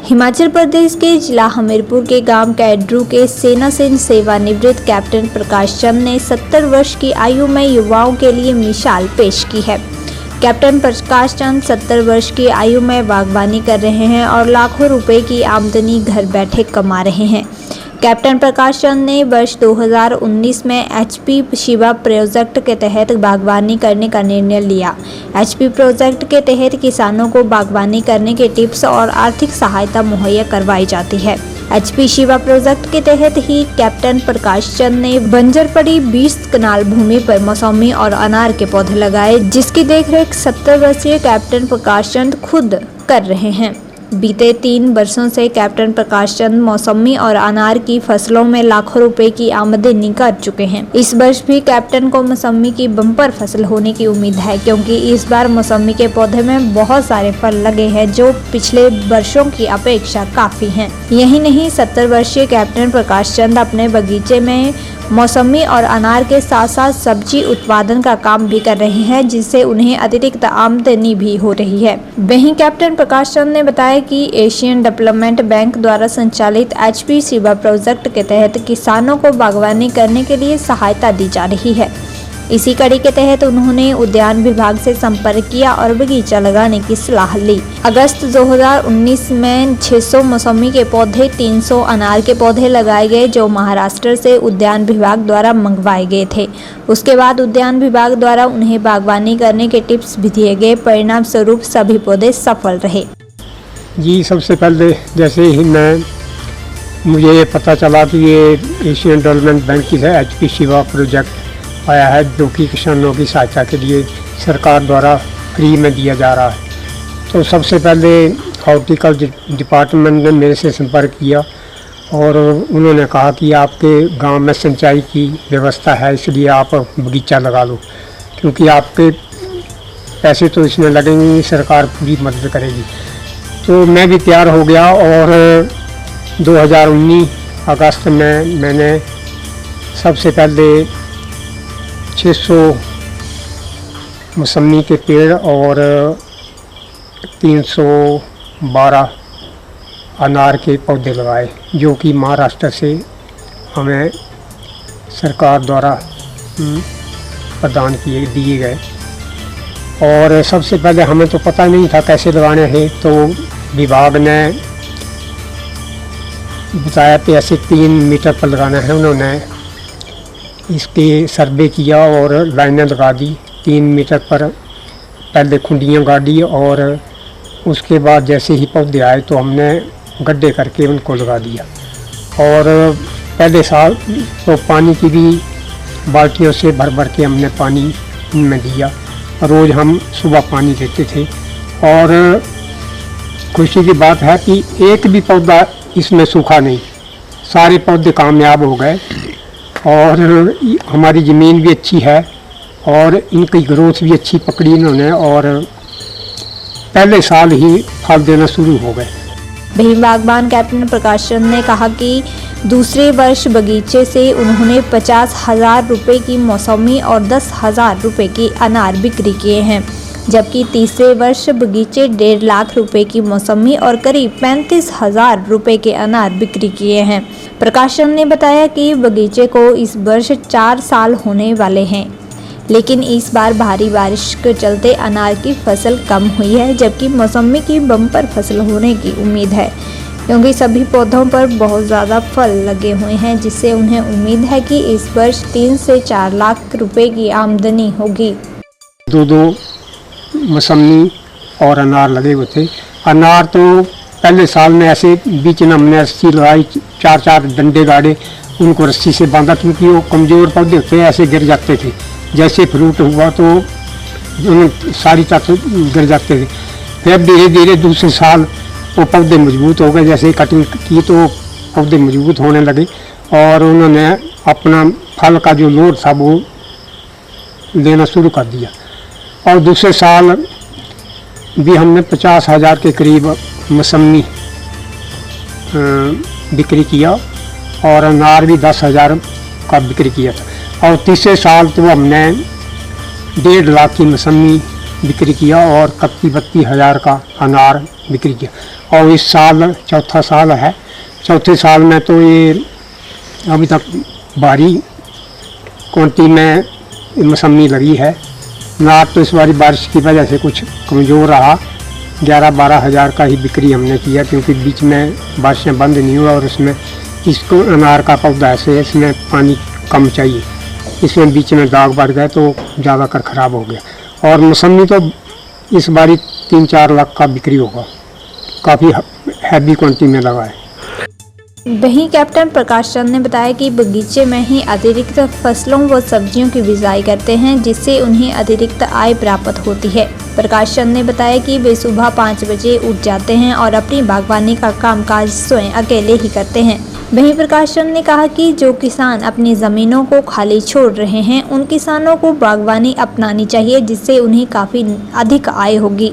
हिमाचल प्रदेश के जिला हमीरपुर के गांव कैडरू के सेना से सेवानिवृत्त कैप्टन प्रकाश चंद ने 70 वर्ष की आयु में युवाओं के लिए मिसाल पेश की है। कैप्टन प्रकाश चंद 70 वर्ष की आयु में बागवानी कर रहे हैं और लाखों रुपए की आमदनी घर बैठे कमा रहे हैं। कैप्टन प्रकाश चंद ने वर्ष 2019 में एचपी शिवा प्रोजेक्ट के तहत बागवानी करने का निर्णय लिया। एचपी प्रोजेक्ट के तहत किसानों को बागवानी करने के टिप्स और आर्थिक सहायता मुहैया करवाई जाती है। एचपी शिवा प्रोजेक्ट के तहत ही कैप्टन प्रकाश चंद ने बंजर पड़ी 20 कनाल भूमि पर मौसमी और अनार के पौधे लगाए, जिसकी देखरेख 70 वर्षीय कैप्टन प्रकाश चंद खुद कर रहे हैं। बीते 3 वर्षों से कैप्टन प्रकाश चंद मौसमी और अनार की फसलों में लाखों रुपए की आमदनी कर चुके हैं। इस वर्ष भी कैप्टन को मौसमी की बम्पर फसल होने की उम्मीद है, क्योंकि इस बार मौसमी के पौधे में बहुत सारे फल लगे हैं जो पिछले वर्षों की अपेक्षा काफी हैं। यही नहीं, 70 वर्षीय कैप्टन प्रकाश चंद अपने बगीचे में मौसमी और अनार के साथ साथ सब्जी उत्पादन का काम भी कर रहे हैं, जिससे उन्हें अतिरिक्त आमदनी भी हो रही है। वहीं कैप्टन प्रकाश चंद ने बताया कि एशियन डेवलपमेंट बैंक द्वारा संचालित एचपी शिवा प्रोजेक्ट के तहत किसानों को बागवानी करने के लिए सहायता दी जा रही है। इसी कड़ी के तहत उन्होंने उद्यान विभाग से संपर्क किया और बगीचा लगाने की सलाह ली। अगस्त 2019 में 600 मौसमी के पौधे, 300 अनार के पौधे लगाए गए, जो महाराष्ट्र से उद्यान विभाग द्वारा मंगवाए गए थे। उसके बाद उद्यान विभाग द्वारा उन्हें बागवानी करने के टिप्स भी दिए गए। परिणाम स्वरूप सभी पौधे सफल रहे। जी, सबसे पहले जैसे ही मुझे ये पता चला कि ये एशियन डेवलपमेंट बैंक की है एचपी शिवा प्रोजेक्ट आया है, जो कि किसानों की सहायता के लिए सरकार द्वारा फ्री में दिया जा रहा है, तो सबसे पहले हॉर्टिकल्चर डिपार्टमेंट ने मेरे से संपर्क किया और उन्होंने कहा कि आपके गांव में सिंचाई की व्यवस्था है, इसलिए आप बगीचा लगा लो, क्योंकि आपके पैसे तो इसमें लगेंगे, सरकार पूरी मदद करेगी। तो मैं भी तैयार हो गया और 2019 अगस्त में मैंने सबसे पहले 600 मौसमी के पेड़ और 312 अनार के पौधे लगाए, जो कि महाराष्ट्र से हमें सरकार द्वारा प्रदान दिए गए। और सबसे पहले हमें तो पता नहीं था कैसे लगाने हैं, तो विभाग ने बताया कि ऐसे 3 मीटर पर लगाना है। उन्होंने इसके सर्वे किया और लाइनें लगा दी 3 मीटर पर, पहले खुंडियाँ गाड़ी और उसके बाद जैसे ही पौधे आए तो हमने गड्ढे करके उनको लगा दिया। और पहले साल तो पानी की भी बाल्टियों से भर भर के हमने पानी इनमें दिया, रोज़ हम सुबह पानी देते थे। और खुशी की बात है कि एक भी पौधा इसमें सूखा नहीं, सारे पौधे कामयाब हो गए और हमारी ज़मीन भी अच्छी है और इनकी ग्रोथ भी अच्छी पकड़ी इन्होंने और पहले साल ही फल देना शुरू हो गए। वहीं बागबान कैप्टन प्रकाश चंद ने कहा कि दूसरे वर्ष बगीचे से उन्होंने 50,000 रुपये की मौसमी और 10,000 रुपये की अनार बिक्री किए हैं, जबकि तीसरे वर्ष बगीचे 1.5 लाख रुपए की मौसमी और करीब 35,000 रुपए के अनार बिक्री किए हैं। प्रकाश चंद ने बताया कि बगीचे को इस वर्ष 4 साल होने वाले हैं, लेकिन इस बार भारी बारिश के चलते अनार की फसल कम हुई है, जबकि मौसमी की बम्पर फसल होने की उम्मीद है, क्योंकि सभी पौधों पर बहुत ज़्यादा फल लगे हुए हैं, जिससे उन्हें उम्मीद है कि इस वर्ष 3 से 4 लाख रुपए की आमदनी होगी। 2 मौसमी और अनार लगे हुए थे। अनार तो पहले साल में ऐसे बीच में हमने रस्सी लगाई, 4-4 डंडे गाड़े, उनको रस्सी से बांधा, क्योंकि वो कमज़ोर पौधे होते हैं, ऐसे गिर जाते थे। जैसे फ्रूट हुआ तो सारी तक गिर जाते थे। फिर धीरे धीरे दूसरे साल वो पौधे मजबूत हो गए, जैसे कटिंग की तो पौधे मजबूत होने लगे और उन्होंने अपना फल का जो लोड था वो लेना शुरू कर दिया। और दूसरे साल भी हमने 50,000 के करीब मौसमी बिक्री किया और अनार भी 10,000 का बिक्री किया था। और तीसरे साल तो हमने 1.5 लाख की मौसमी बिक्री किया और 31,000 का अनार बिक्री किया। और इस साल चौथा साल है, चौथे साल में तो ये अभी तक भारी क्वांटिटी में मौसमी लगी है। अनार तो इस बारी बारिश की वजह से कुछ कमज़ोर रहा, 11-12 हज़ार का ही बिक्री हमने किया, क्योंकि बीच में बारिशें बंद नहीं हुआ और उसमें इसको अनार का पौधा ऐसे इसमें पानी कम चाहिए, इसमें बीच में दाग बढ़ गए तो ज़्यादा कर ख़राब हो गया। और मौसमी तो इस बारी 3-4 लाख का बिक्री होगा, काफ़ी हैवी क्वांटिटी में लगा है। वहीं कैप्टन प्रकाश चंद ने बताया कि बगीचे में ही अतिरिक्त फसलों व सब्जियों की बिजाई करते हैं, जिससे उन्हें अतिरिक्त आय प्राप्त होती है। प्रकाश चंद ने बताया कि वे सुबह 5 बजे उठ जाते हैं और अपनी बागवानी का कामकाज स्वयं अकेले ही करते हैं। वहीं प्रकाश चंद ने कहा कि जो किसान अपनी ज़मीनों को खाली छोड़ रहे हैं, उन किसानों को बागवानी अपनानी चाहिए, जिससे उन्हें काफ़ी अधिक आय होगी।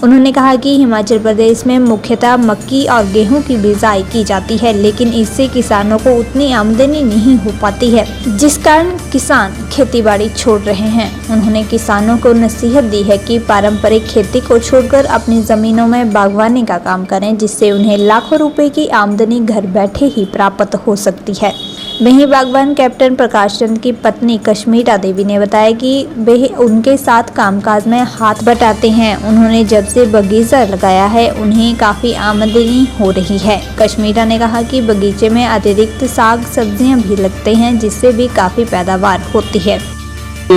उन्होंने कहा कि हिमाचल प्रदेश में मुख्यतः मक्की और गेहूं की बिजाई की जाती है, लेकिन इससे किसानों को उतनी आमदनी नहीं हो पाती है, जिस कारण किसान खेतीबाड़ी छोड़ रहे हैं। उन्होंने किसानों को नसीहत दी है कि पारंपरिक खेती को छोड़कर अपनी ज़मीनों में बागवानी का काम करें, जिससे उन्हें लाखों रुपए की आमदनी घर बैठे ही प्राप्त हो सकती है। वहीं बागवान कैप्टन प्रकाश चंद की पत्नी कश्मीरा देवी ने बताया कि वे उनके साथ कामकाज में हाथ बटाते हैं। उन्होंने जब से बगीचा लगाया है, उन्हें काफ़ी आमदनी हो रही है। कश्मीरा ने कहा कि बगीचे में अतिरिक्त साग सब्जियां भी लगते हैं, जिससे भी काफ़ी पैदावार होती है।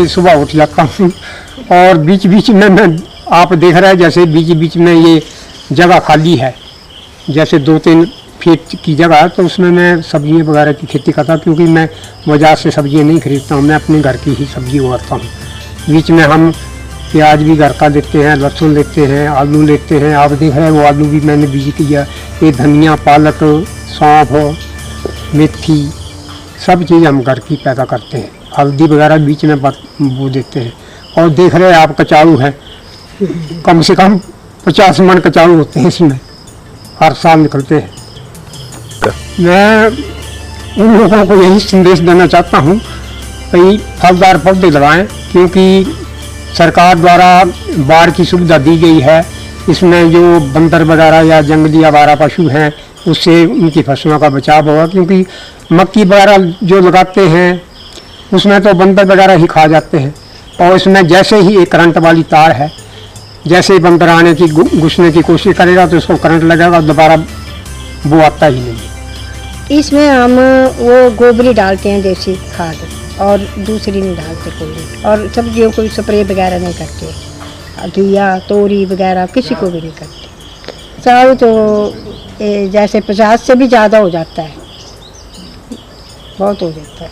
सुबह उठ जाता हूँ और बीच बीच में मैं, आप देख रहे हैं जैसे बीच बीच में ये जगह खाली है, जैसे 2-3 फीट की जगह है, तो उसमें मैं सब्जियां वगैरह की खेती करता हूँ, क्योंकि मैं बाजार से सब्जियां नहीं खरीदता हूँ, मैं अपने घर की ही सब्जी उगाता हूँ। बीच में हम प्याज भी घर का लेते हैं, लहसुन लेते हैं, आलू लेते हैं। आप देख रहे हैं वो आलू भी मैंने बीज किया। ये धनिया, पालक, सौंफ, मेथी, सब चीज़ हम घर की पैदा करते हैं। हल्दी वगैरह बीच में बो देते हैं। और देख रहे हैं आप कचालू है, कम से कम 50 मन कचालू होते हैं इसमें, हर साल निकलते हैं। मैं उन लोगों को यही संदेश देना चाहता हूँ कि फलदार पौधे लगाएं, क्योंकि सरकार द्वारा बाढ़ की सुविधा दी गई है। इसमें जो बंदर वगैरह या जंगली आवारा पशु हैं, उससे उनकी फसलों का बचाव होगा, क्योंकि मक्की वगैरह जो लगाते हैं उसमें तो बंदर वगैरह ही खा जाते हैं। और इसमें जैसे ही एक करंट वाली तार है, जैसे ही बंदर आने की घुसने की कोशिश करेगा तो उसको करंट लगेगा, दोबारा वो आता ही नहीं। इसमें हम वो गोबरी डालते हैं, देसी खाद, और दूसरी नहीं डालते कोई। और सब्जियों को स्प्रे वगैरह नहीं करते, घिया, तोरी वगैरह किसी को भी नहीं करते। साल तो जैसे 50 से भी ज़्यादा हो जाता है, बहुत हो जाता है।